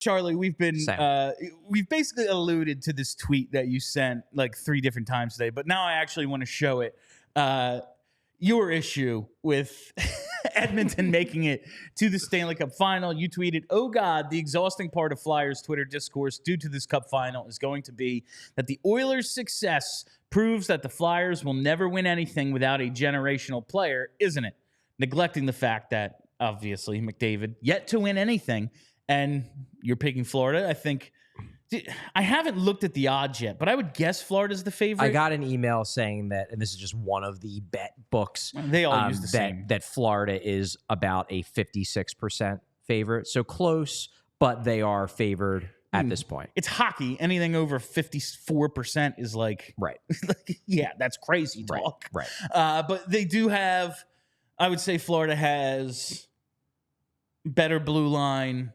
Charlie, we've basically alluded to this tweet that you sent like 3 different times today, but now I actually want to show it. Your issue with Edmonton making it to the Stanley Cup final. You tweeted, "Oh God, the exhausting part of Flyers Twitter discourse due to this Cup final is going to be that the Oilers' success proves that the Flyers will never win anything without a generational player, isn't it? Neglecting the fact that, obviously, McDavid yet to win anything, and you're picking Florida. I think I haven't looked at the odds yet, but I would guess Florida's the favorite. I got an email saying that, and this is just one of the bet books. They all use the same. That Florida is about a 56% favorite. So close, but they are favored at this point. It's hockey. Anything over 54% is like, right. Yeah, that's crazy talk. Right. But they do have, I would say Florida has better blue line,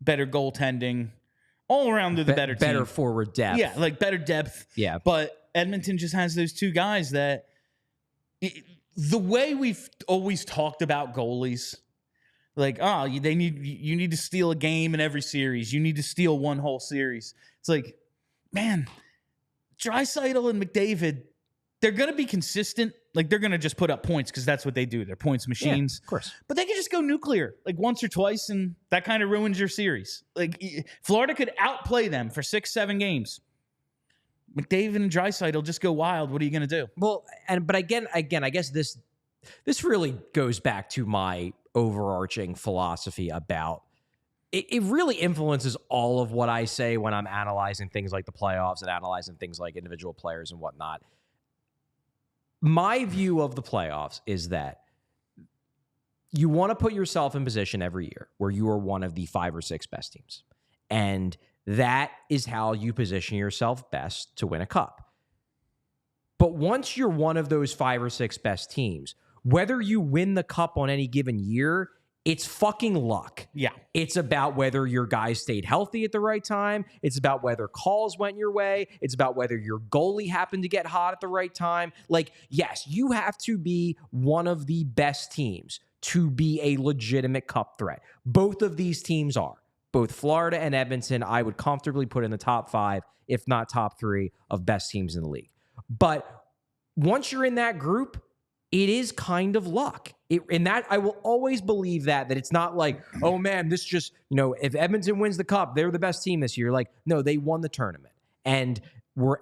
better goaltending. All around they're the better team. Better forward depth. Yeah, like better depth. Yeah. But Edmonton just has those 2 guys that the way we've always talked about goalies, like, you need to steal a game in every series. You need to steal one whole series. It's like, man, Draisaitl and McDavid, they're going to be consistent. Like, they're going to just put up points because that's what they do. They're points machines. Yeah, of course. But they can just go nuclear, like once or twice, and that kind of ruins your series. Like, Florida could outplay them for 6-7 games. McDavid and Draisaitl just go wild. What are you going to do? Well, but again, I guess this really goes back to my overarching philosophy about it really influences all of what I say when I'm analyzing things like the playoffs and analyzing things like individual players and whatnot. My view of the playoffs is that you want to put yourself in position every year where you are one of the 5 or 6 best teams. And that is how you position yourself best to win a cup. But once you're one of those 5 or 6 best teams, whether you win the cup on any given year, it's fucking luck. Yeah. It's about whether your guys stayed healthy at the right time. It's about whether calls went your way. It's about whether your goalie happened to get hot at the right time. Like, yes, you have to be one of the best teams to be a legitimate cup threat. Both of these teams are. Both Florida and Edmonton, I would comfortably put in the top 5, if not top 3, of best teams in the league. But once you're in that group, it is kind of luck. And that I will always believe that it's not like, oh man, this just, if Edmonton wins the cup, they're the best team this year. Like, no, they won the tournament. And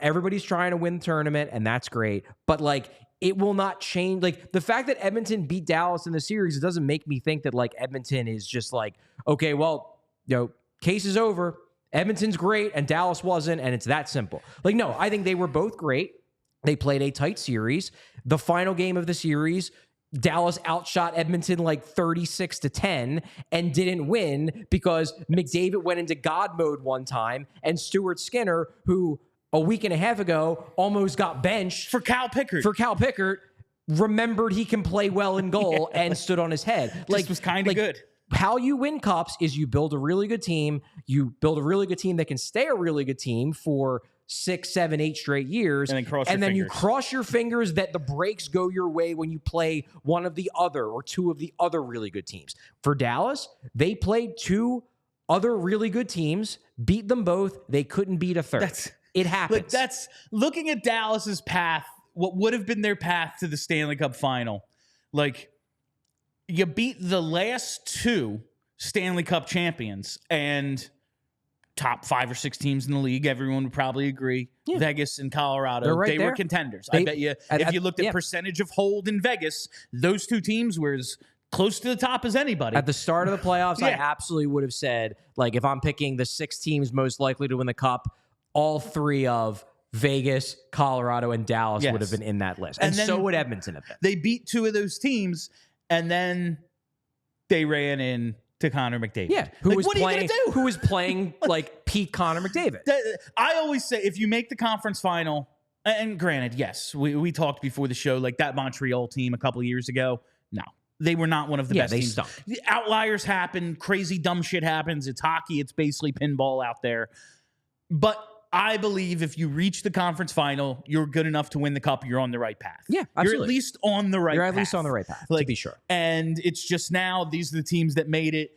everybody's trying to win the tournament, and that's great. But like, it will not change. Like, the fact that Edmonton beat Dallas in the series, it doesn't make me think that like Edmonton is just like, okay, well, case is over. Edmonton's great and Dallas wasn't, and it's that simple. Like, no, I think they were both great. They played a tight series. The final game of the series, Dallas outshot Edmonton like 36-10 and didn't win because McDavid went into God mode one time, and Stuart Skinner, who a week and a half ago almost got benched for Cal Pickard, remembered he can play well in goal and stood on his head. This was kind of good. How you win cups is you build a really good team. You build a really good team that can stay a really good team for 6, 7, 8 straight years. And then you cross your fingers that the breaks go your way when you play one of the other or 2 of the other really good teams. For Dallas, they played 2 other really good teams, beat them both. They couldn't beat a third. It happens. Like, that's looking at Dallas's path, what would have been their path to the Stanley Cup final. Like, you beat the last 2 Stanley Cup champions and top 5 or 6 teams in the league. Everyone would probably agree. Yeah. Vegas and Colorado, right they were contenders. I bet you if you looked at percentage of hold in Vegas, those 2 teams were as close to the top as anybody. At the start of the playoffs, I absolutely would have said, like, if I'm picking the 6 teams most likely to win the cup, all 3 of Vegas, Colorado, and Dallas would have been in that list. And so would Edmonton have been. They beat 2 of those teams, and then they ran in to Connor McDavid. Yeah, who was playing like peak Connor McDavid. I always say, if you make the conference final, and granted, yes, we talked before the show, like that Montreal team a couple of years ago, no, they were not one of the best teams. Stunk. Outliers happen, crazy dumb shit happens. It's hockey, it's basically pinball out there. But I believe if you reach the conference final, you're good enough to win the cup. You're on the right path. Yeah, absolutely. You're at least on the right path. You're at least on the right path, to be sure. And it's just now, these are the teams that made it.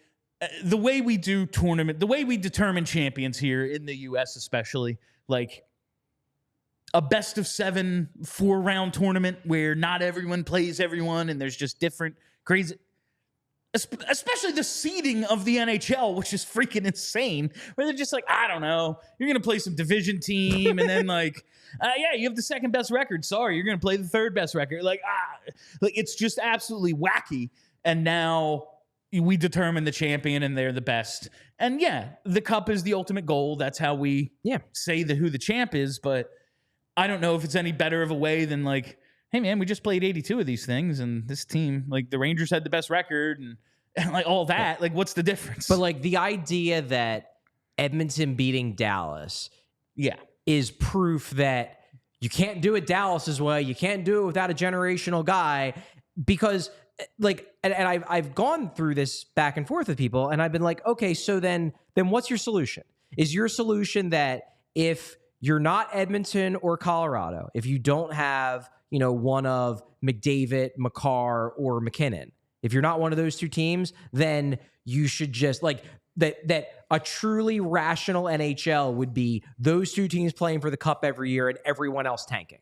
the way we do tournament, the way we determine champions here in the U.S. especially, like a best of 7 4-round tournament where not everyone plays everyone and there's just different crazy, especially the seeding of the NHL, which is freaking insane, where they're just like, I don't know, you're going to play some division team and then like, yeah, you have the second best record. Sorry, you're going to play the third best record. Like it's just absolutely wacky. And now we determine the champion and they're the best. And yeah, the cup is the ultimate goal. That's how we say who the champ is. But I don't know if it's any better of a way than like, hey man, we just played 82 of these things and this team, like the Rangers had the best record and like all that. Like what's the difference? But like the idea that Edmonton beating Dallas is proof that you can't do it Dallas's way. You can't do it without a generational guy, because like, and I've gone through this back and forth with people and I've been like, okay, so then what's your solution? Is your solution that if you're not Edmonton or Colorado, if you don't have, you know, one of McDavid, McCarr, or McKinnon, if you're not one of those two teams, then you should just like that a truly rational NHL would be those two teams playing for the cup every year and everyone else tanking.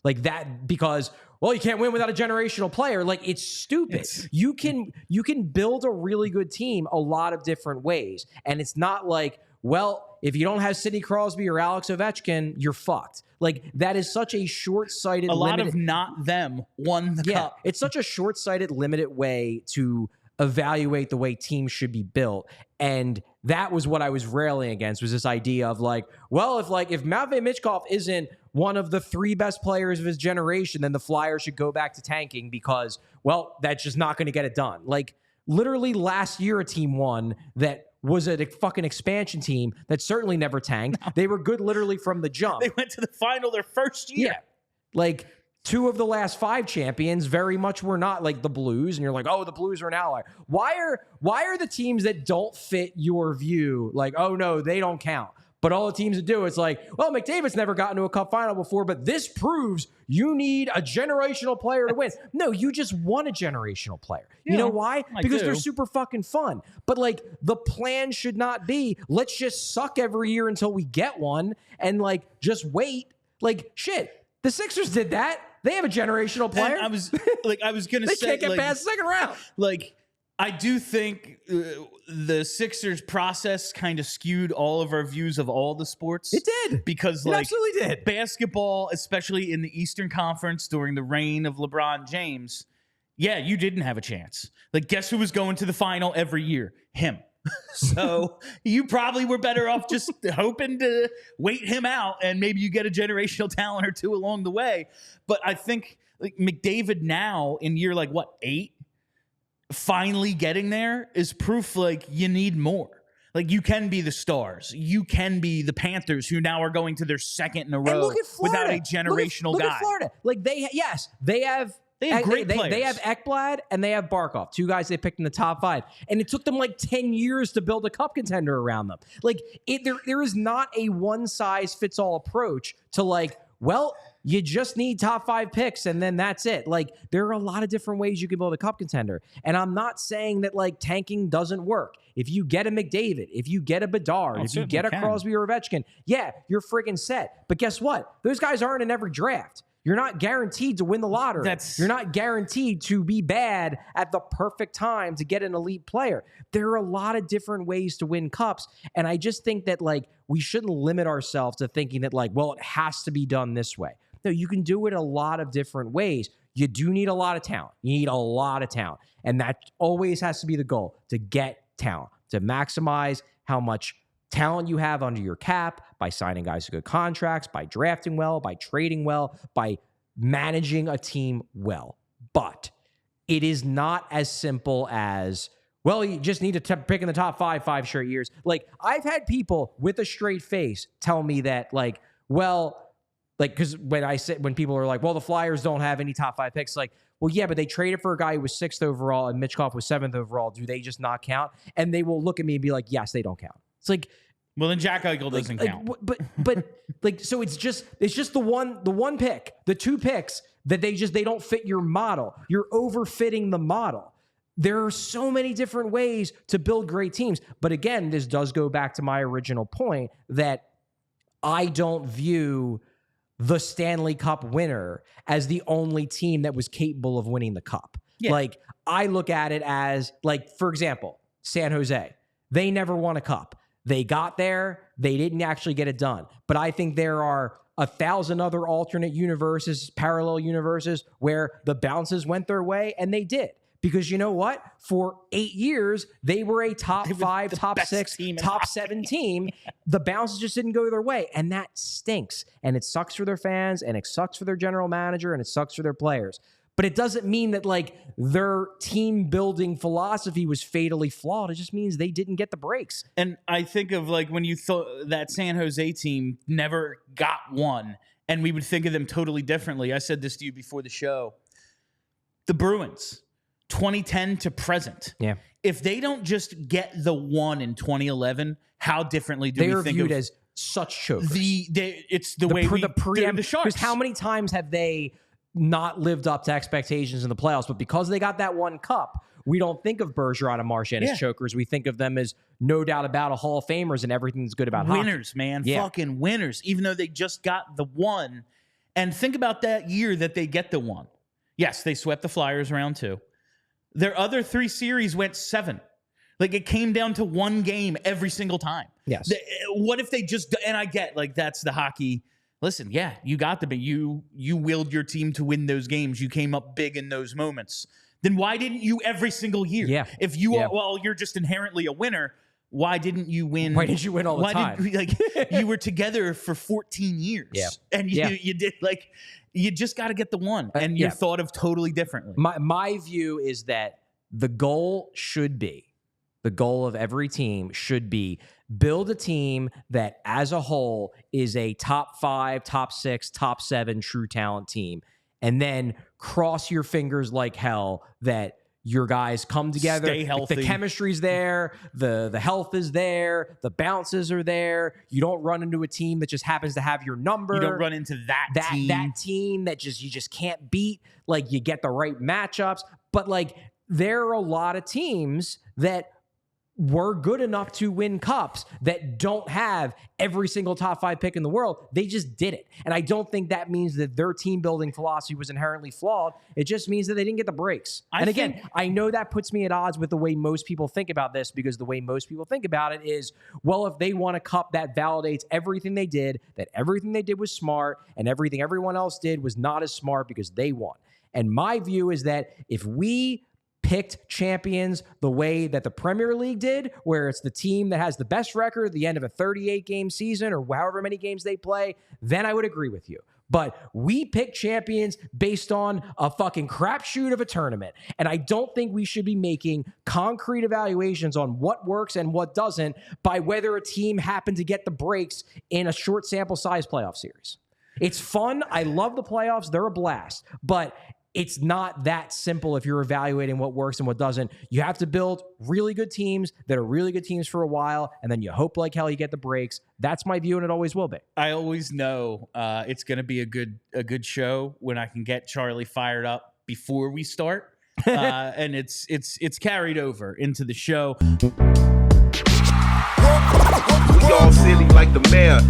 Like that, because, well, you can't win without a generational player. Like it's stupid. You can build a really good team a lot of different ways. And it's not like, well, if you don't have Sidney Crosby or Alex Ovechkin, you're fucked. Like that is such a short-sighted, lot of not them won the cup. It's such a short-sighted, limited way to evaluate the way teams should be built. And that was what I was railing against, was this idea of like, well, if Matvei Michkov isn't one of the 3 best players of his generation, then the Flyers should go back to tanking because, well, that's just not going to get it done. Like literally last year, a team won that was a fucking expansion team that certainly never tanked. No. They were good literally from the jump. They went to the final their first year. Yeah. Like 2 of the last 5 champions very much were not, like the Blues, and you're like, oh, the Blues are an outlier. Why are the teams that don't fit your view like, oh no, they don't count? But all the teams that do, it's like, well, McDavid's never gotten to a cup final before, but this proves you need a generational player to win. No, you just want a generational player. Yeah, you know why? Because they're super fucking fun. But like the plan should not be, let's just suck every year until we get one and like just wait. Like shit, the Sixers did that. They have a generational player. And I was going to say, they can't get past the second round. Like, I do think the Sixers process kind of skewed all of our views of all the sports. It did. Because it like absolutely did. Basketball, especially in the Eastern Conference during the reign of LeBron James, yeah, you didn't have a chance. Like, guess who was going to the final every year? Him. So you probably were better off just hoping to wait him out and maybe you get a generational talent or 2 along the way. But I think like McDavid now in year like what, 8, finally getting there is proof like you need more. Like you can be the Stars, you can be the Panthers, who now are going to their 2nd in a row without a generational guy. Look at Florida. Like they have great players. They have Ekblad and they have Barkov, 2 guys they picked in the top 5. And it took them like 10 years to build a cup contender around them. Like there is not a one-size-fits-all approach to like, well, you just need top 5 picks and then that's it. Like there are a lot of different ways you can build a cup contender. And I'm not saying that like tanking doesn't work. If you get a McDavid, if you get a Bedard, if you get a Crosby or Ovechkin, yeah, you're friggin' set. But guess what? Those guys aren't in every draft. You're not guaranteed to win the lottery. You're not guaranteed to be bad at the perfect time to get an elite player. There are a lot of different ways to win cups. And I just think that like we shouldn't limit ourselves to thinking that like, well, it has to be done this way. No, you can do it a lot of different ways. You do need a lot of talent. You need a lot of talent. And that always has to be the goal, to get talent, to maximize how much talent you have under your cap by signing guys to good contracts, by drafting well, by trading well, by managing a team well. But it is not as simple as, well, you just need to pick in the top 5 straight years. Like I've had people with a straight face tell me that like, well, like, because when people are like, well, the Flyers don't have any top 5 picks, like, well, yeah, but they traded for a guy who was 6th overall and Michkov was 7th overall. Do they just not count? And they will look at me and be like, yes, they don't count. It's like, well, then Jack Eichel doesn't count. But like, so it's just the one pick, the 2 picks that they don't fit your model. You're overfitting the model. there are so many different ways to build great teams. But again, this does go back to my original point that I don't view the Stanley Cup winner as the only team that was capable of winning the cup. Yeah. Like, I look at it as, like, for example, San Jose. They never won a cup. They got there. They didn't actually get it done. But I think there are 1,000 other alternate universes, parallel universes, where the bounces went their way, and they did. Because you know what? For 8 years, they were a top 5, top 6, top 7 team. The bounces just didn't go their way. And that stinks. And it sucks for their fans, and it sucks for their general manager, and it sucks for their players. But it doesn't mean that, like, their team building philosophy was fatally flawed. It just means they didn't get the breaks. And I think of, like, when you thought that San Jose team never got one, and we would think of them totally differently. I said this to you before the show. The Bruins, 2010 to present. Yeah. If they don't just get the one in 2011, how differently do we think of... They are viewed as such chokers. It's the way we did the Sharks. Because how many times have they not lived up to expectations in the playoffs? But because they got that one cup, we don't think of Bergeron and Marchand as chokers. We think of them as no doubt about a Hall of Famers and everything that's good about winners, hockey. Man. Yeah. Fucking winners, even though they just got the one. And think about that year that they get the one. Yes, they swept the Flyers round 2. Their other 3 series went 7. Like, it came down to one game every single time. Yes. What if they just... And I get, like, that's the hockey... Listen, yeah, you got them, but you willed your team to win those games. You came up big in those moments. Then why didn't you every single year? Yeah. If you are, well, you're just inherently a winner, why didn't you win? Why didn't you win all the time? You were together for 14 years. Yeah. And you did, like, you just got to get the one. And you're thought of totally differently. My view is that the goal of every team should be build a team that as a whole is a top 5, top 6, top 7 true talent team. And then cross your fingers like hell that your guys come together. Stay healthy. The chemistry's there. The health is there. The bounces are there. You don't run into a team that just happens to have your number. You don't run into that team. That team that you just can't beat. Like, you get the right matchups. But, like, there are a lot of teams that were good enough to win cups that don't have every single top 5 pick in the world. They just did it. And I don't think that means that their team building philosophy was inherently flawed. It just means that they didn't get the breaks. I know that puts me at odds with the way most people think about this, because the way most people think about it is, well, if they won a cup, that validates everything they did, that everything they did was smart, and everything everyone else did was not as smart because they won. And my view is that if we picked champions the way that the Premier League did, where it's the team that has the best record at the end of a 38-game season or however many games they play, then I would agree with you. But we pick champions based on a fucking crapshoot of a tournament. And I don't think we should be making concrete evaluations on what works and what doesn't by whether a team happened to get the breaks in a short sample size playoff series. It's fun. I love the playoffs. They're a blast. But it's not that simple if you're evaluating what works and what doesn't. You have to build really good teams that are really good teams for a while, and then you hope like hell you get the breaks. That's my view, and it always will be. I always know it's going to be a good show when I can get Charlie fired up before we start, and it's carried over into the show. We all silly like the mayor.